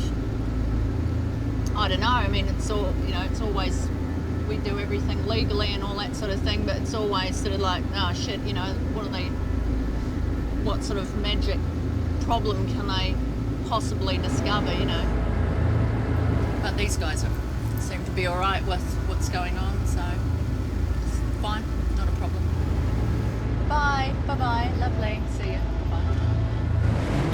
I don't know, I mean, it's all, you know, it's always, we do everything legally and all that sort of thing, but it's always sort of like, oh shit, you know, what sort of magic problem can they possibly discover, you know? But these guys seem to be all right with what's going on, so it's fine, not a problem. Bye, bye-bye, lovely, see you, bye.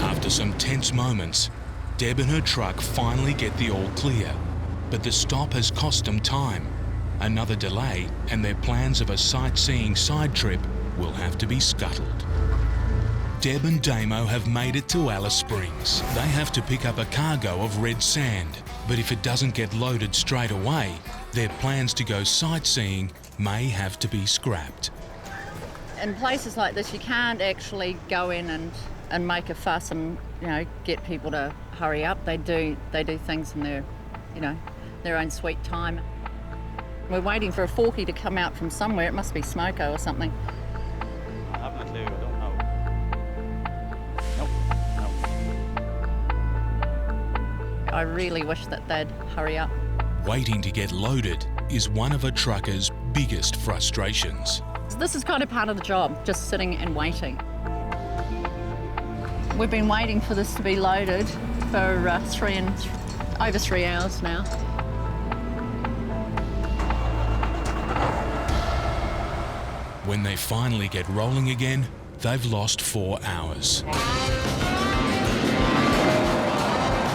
After some tense moments, Deb and her truck finally get the all clear, but the stop has cost them time. Another delay, and their plans of a sightseeing side trip will have to be scuttled. Deb and Damo have made it to Alice Springs. They have to pick up a cargo of red sand, but if it doesn't get loaded straight away, their plans to go sightseeing may have to be scrapped. In places like this, you can't actually go in and make a fuss and, you know, get people to hurry up. They do things in their, you know, their own sweet time. We're waiting for a forky to come out from somewhere. It must be Smoko or something. I haven't a clue, I don't know. Nope. I really wish that they'd hurry up. Waiting to get loaded is one of a trucker's biggest frustrations. This is kind of part of the job, just sitting and waiting. We've been waiting for this to be loaded for over 3 hours now. When they finally get rolling again, they've lost 4 hours.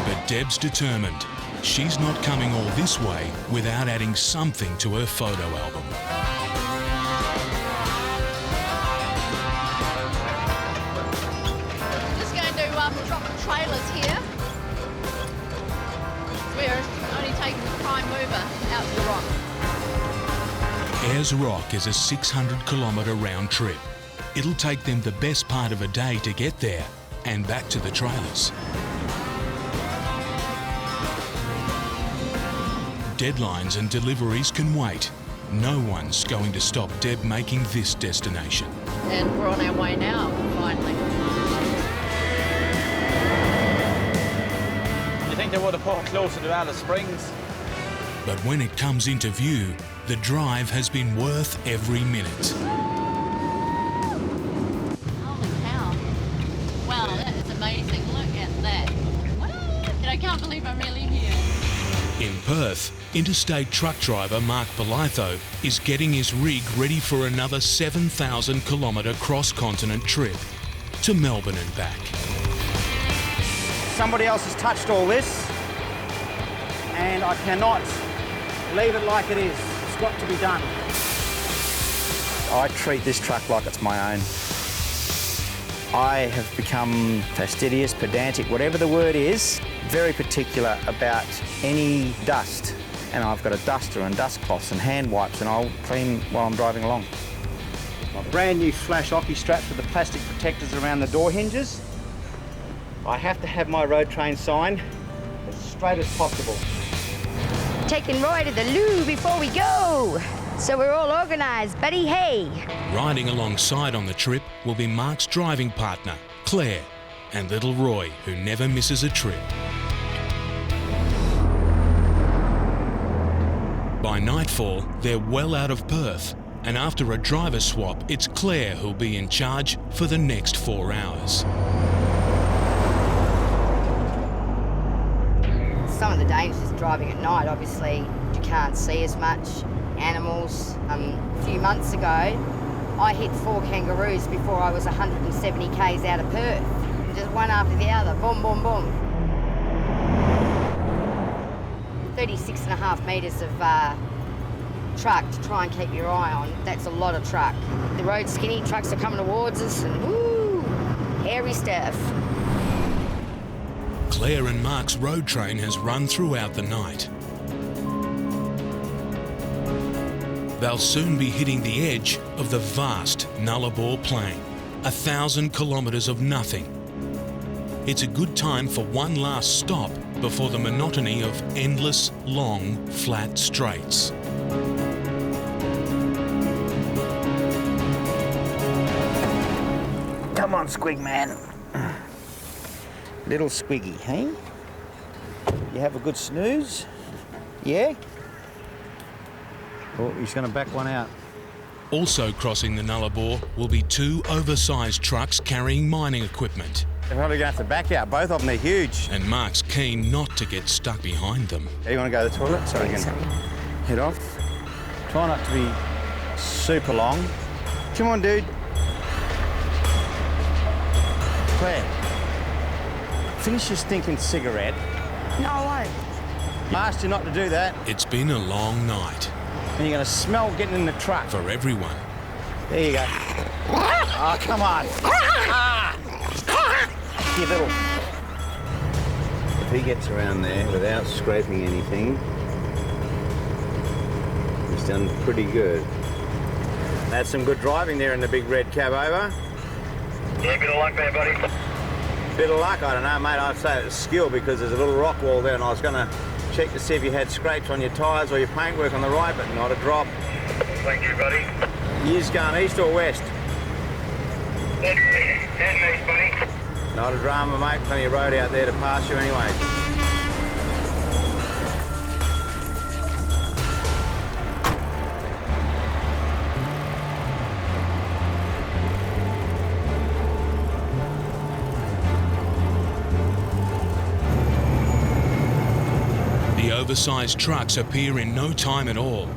But Deb's determined. She's not coming all this way without adding something to her photo album. Just going to drop the trailers here. We're only taking the prime mover out to the rock. Ayers Rock is a 600-kilometre round trip. It'll take them the best part of a day to get there and back to the trailers. Deadlines and deliveries can wait. No one's going to stop Deb making this destination. And we're on our way now, finally. You think they would have put closer to Alice Springs? But when it comes into view, the drive has been worth every minute. Holy cow. Wow, that is amazing. Look at that. What? I can't believe I'm really here. In Perth, interstate truck driver Mark Belitho is getting his rig ready for another 7,000-kilometre cross-continent trip to Melbourne and back. Somebody else has touched all this, and I cannot leave it like it is. It's got to be done. I treat this truck like it's my own. I have become fastidious, pedantic, whatever the word is, very particular about any dust. And I've got a duster and dust cloths and hand wipes, and I'll clean while I'm driving along. My brand new flash hockey straps with the plastic protectors around the door hinges. I have to have my road train sign as straight as possible. Taking Roy to the loo before we go. So we're all organised, buddy, hey. Riding alongside on the trip will be Mark's driving partner, Claire, and little Roy, who never misses a trip. By nightfall, they're well out of Perth, and after a driver swap, it's Claire who'll be in charge for the next 4 hours. Some of the dangers is driving at night. Obviously, you can't see as much animals. A few months ago, I hit 4 kangaroos before I was 170 k's out of Perth. Just one after the other, boom, boom, boom. 36.5 metres of truck to try and keep your eye on. That's a lot of truck. The road's skinny, trucks are coming towards us, and woo, hairy stuff. Claire and Mark's road train has run throughout the night. They'll soon be hitting the edge of the vast Nullarbor Plain, 1,000 kilometres of nothing. It's a good time for one last stop before the monotony of endless, long, flat straights. Come on, Squig man. Little Squiggy, hey? You have a good snooze? Yeah? Oh, he's going to back one out. Also crossing the Nullarbor will be 2 oversized trucks carrying mining equipment. They're probably going to have to back out. Both of them, they're huge. And Mark's keen not to get stuck behind them. Hey, you want to go to the toilet? Sorry, you can head off. Try not to be super long. Come on, dude. Claire, finish your stinking cigarette. No, I won't. I asked you not to do that. It's been a long night. And you're going to smell getting in the truck. For everyone. There you go. Oh, come on. You little... If he gets around there without scraping anything, he's done pretty good. That's some good driving there in the big red cab over. Yeah, bit of luck there, buddy. Bit of luck, I don't know, mate. I'd say it's skill because there's a little rock wall there and I was going to check to see if you had scrapes on your tyres or your paintwork on the right, but not a drop. Thank you, buddy. You just going east or west? Heading east, buddy. Not a drama, mate. Plenty of road out there to pass you anyway. The oversized trucks appear in no time at all,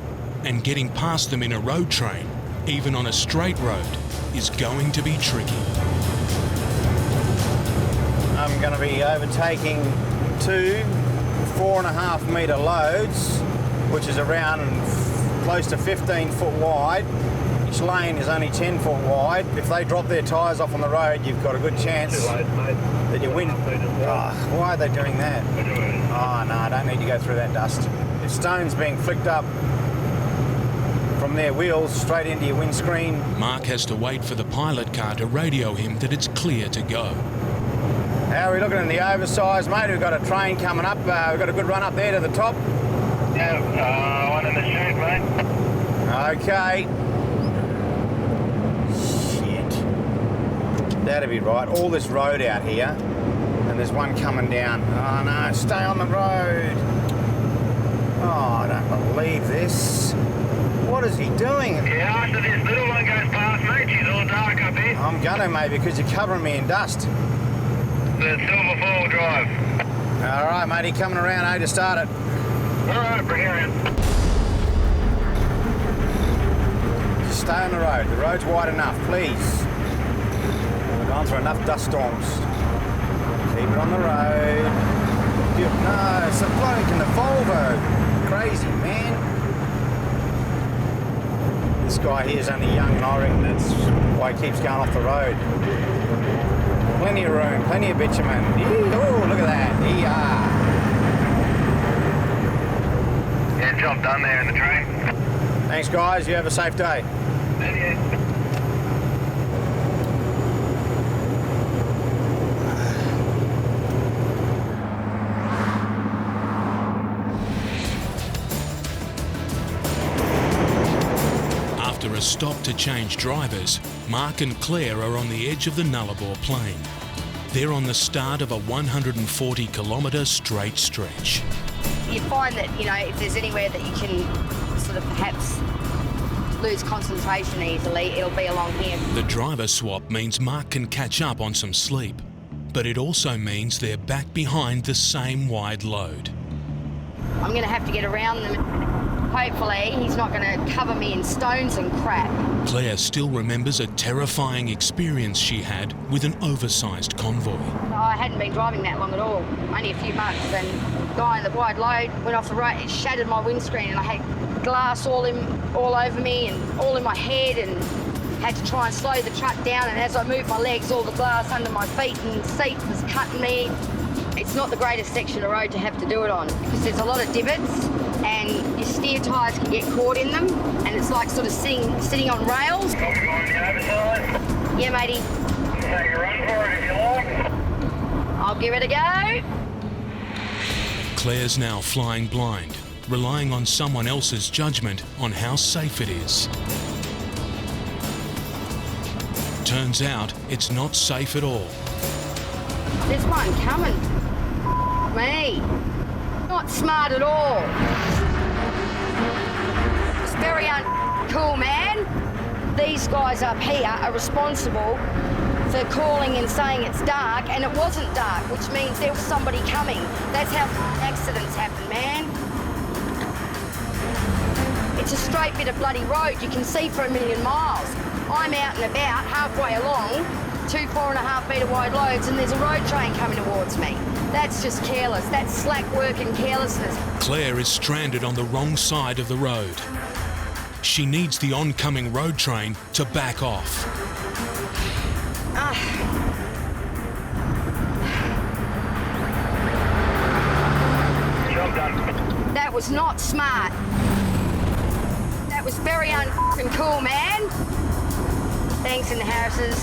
and getting past them in a road train, even on a straight road, is going to be tricky. I'm going to be overtaking 2 4.5 metre loads, which is around close to 15 foot wide. Each lane is only 10 foot wide. If they drop their tyres off on the road, you've got a good chance that you win. Oh, why are they doing that? Oh, no, I don't need to go through that dust. If stone's being flicked up from their wheels straight into your windscreen. Mark has to wait for the pilot car to radio him that it's clear to go. How are we looking in the oversized, mate? We've got a train coming up. We've got a good run up there to the top. Yeah, one in the chute, mate. Okay. Shit. That'd be right. All this road out here, and there's one coming down. Oh no, stay on the road. Oh, I don't believe this. What is he doing? Yeah, after this little one goes past, mate, she's all dark up here. I'm gonna, mate, because you're covering me in dust. The silver four-wheel drive. All right, matey, coming around, to start it. All right, bring her in. Just stay on the road. The road's wide enough, please. We've gone through enough dust storms. Keep it on the road. No, it's the bloke in the Volvo. Crazy, man. This guy here is only young and I reckon that's why he keeps going off the road. Plenty of room, plenty of bitumen. Oh, look at that. Yeah, job done there in the train. Thanks, guys. You have a safe day. After a stop to change drivers, Mark and Claire are on the edge of the Nullarbor Plain. They're on the start of a 140-kilometre straight stretch. You find that, you know, if there's anywhere that you can sort of perhaps lose concentration easily, it'll be along here. The driver swap means Mark can catch up on some sleep, but it also means they're back behind the same wide load. I'm going to have to get around them. Hopefully he's not going to cover me in stones and crap. Claire still remembers a terrifying experience she had with an oversized convoy. I hadn't been driving that long at all, only a few months, and the guy in the wide load went off the road. It shattered my windscreen and I had glass all over me and all in my head, and had to try and slow the truck down, and as I moved my legs, all the glass under my feet and seat was cutting me. It's not the greatest section of road to have to do it on because there's a lot of divots and your steer tyres can get caught in them, and it's like sort of sitting on rails. Yeah, matey. Take a run for it if you like. I'll give it a go. Claire's now flying blind, relying on someone else's judgment on how safe it is. Turns out it's not safe at all. There's one coming. Me. Not smart at all. It's very uncool, man. These guys up here are responsible for calling and saying it's dark, and it wasn't dark, which means there was somebody coming. That's how accidents happen, man. It's a straight bit of bloody road you can see for a million miles. I'm out and about, halfway along, 2 4.5 metre wide loads, and there's a road train coming towards me. That's just careless. That's slack work and carelessness. Claire is stranded on the wrong side of the road. She needs the oncoming road train to back off. Job done. That was not smart. That was very uncool, man. Thanks in the Harrises.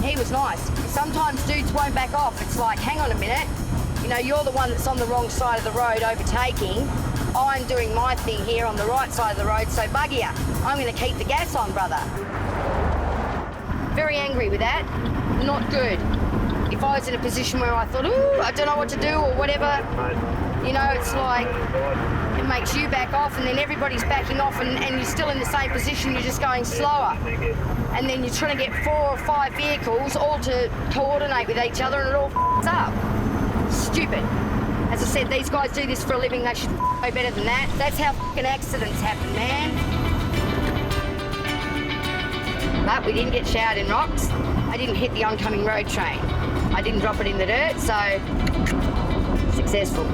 He was nice. Sometimes dudes won't back off. It's like, hang on a minute. You know, you're the one that's on the wrong side of the road overtaking. I'm doing my thing here on the right side of the road, so buggy ya. I'm going to keep the gas on, brother. Very angry with that. Not good. If I was in a position where I thought, ooh, I don't know what to do or whatever, you know, it's like, it makes you back off and then everybody's backing off and you're still in the same position, you're just going slower. And then you're trying to get 4 or 5 vehicles all to coordinate with each other and it all f***s up. Stupid. As I said, these guys do this for a living, they should know better than that. That's how f***ing accidents happen, man. But we didn't get showered in rocks. I didn't hit the oncoming road train. I didn't drop it in the dirt, so successful.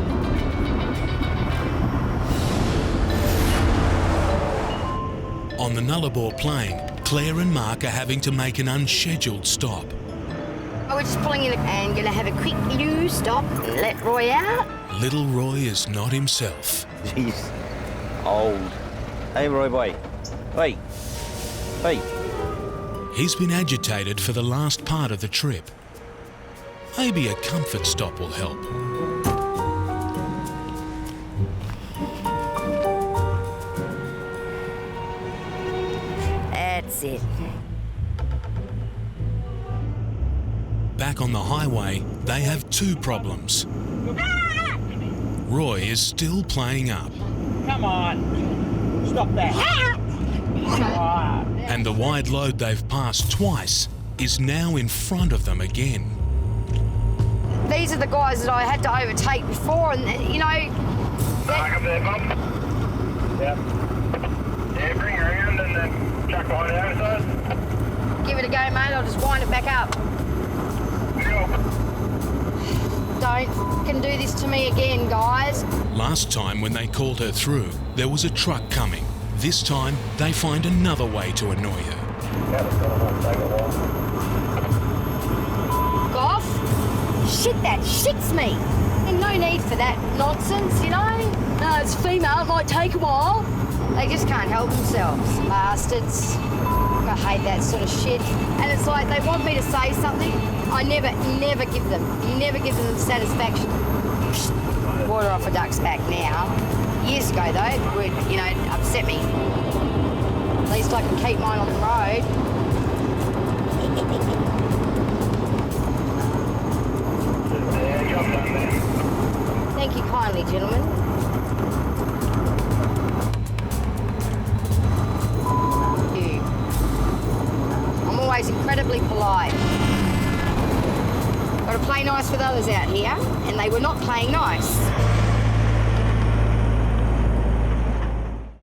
On the Nullarbor Plain, Claire and Mark are having to make an unscheduled stop. We're just pulling in and going to have a quick little stop and let Roy out. Little Roy is not himself. He's old. Hey, Roy boy. Hey. Hey. He's been agitated for the last part of the trip. Maybe a comfort stop will help. That's it. Back on the highway, they have 2 problems. Roy is still playing up. Come on. Stop that. And the wide load they've passed twice is now in front of them again. These are the guys that I had to overtake before, and you know. Back up there, Bob. Yep. Yeah, bring her around and then chuck behind the oversized. Give it a go, mate. I'll just wind it back up. Don't f***ing do this to me again, guys. Last time when they called her through, there was a truck coming. This time, they find another way to annoy her. shit that shits me. And no need for that nonsense, you know? No, it's female, it might take a while. They just can't help themselves, bastards. I hate that sort of shit. And it's like they want me to say something. I never give them the satisfaction. Water off a duck's back now. Years ago though, it would, you know, upset me. At least I can keep mine on the road. Thank you kindly, gentlemen. Thank you. I'm always incredibly polite. Got to play nice with others out here, and they were not playing nice.